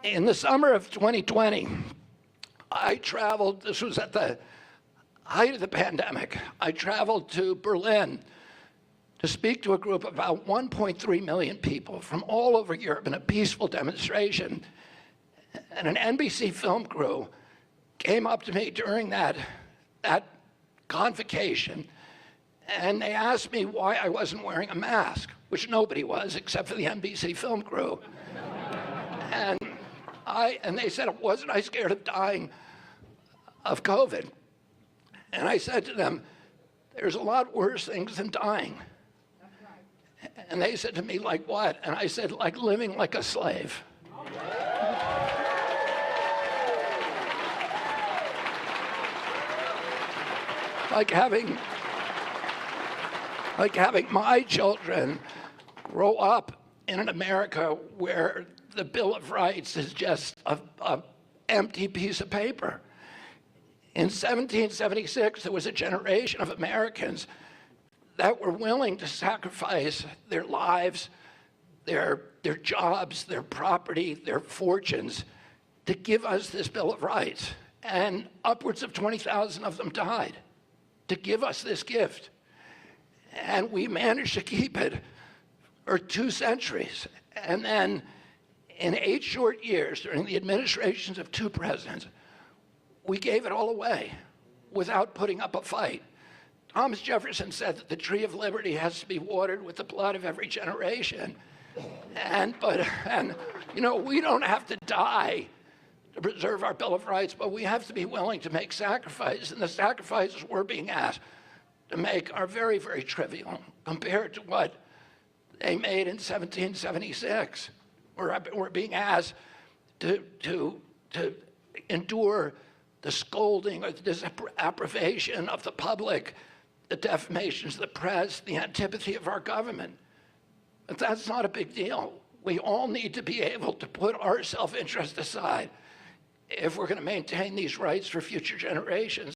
In the summer of 2020, I traveled, this was at the height of the pandemic, I traveled to Berlin to speak to a group of about 1.3 million people from all over Europe in a peaceful demonstration. And an NBC film crew came up to me during that convocation, and they asked me why I wasn't wearing a mask, which nobody was except for the NBC film crew. And they said, wasn't I scared of dying of COVID? And I said to them, there's a lot worse things than dying. And they said to me, like what? And I said, like living like a slave. Like having my children grow up in an America where the Bill of Rights is just an empty piece of paper. In 1776, there was a generation of Americans that were willing to sacrifice their lives, their jobs, their property, their fortunes to give us this Bill of Rights. And upwards of 20,000 of them died to give us this gift. And we managed to keep it for 2 centuries. And then in 8 short years, during the administrations of 2 presidents, we gave it all away without putting up a fight. Thomas Jefferson said that the tree of liberty has to be watered with the blood of every generation. And you know, we don't have to die to preserve our Bill of Rights, but we have to be willing to make sacrifices. And the sacrifices we're being asked to make are very, very trivial compared to what they made in 1776. We're being asked to endure the scolding or the disapprobation of the public, the defamations of the press, the antipathy of our government. But that's not a big deal. We all need to be able to put our self-interest aside if we're going to maintain these rights for future generations.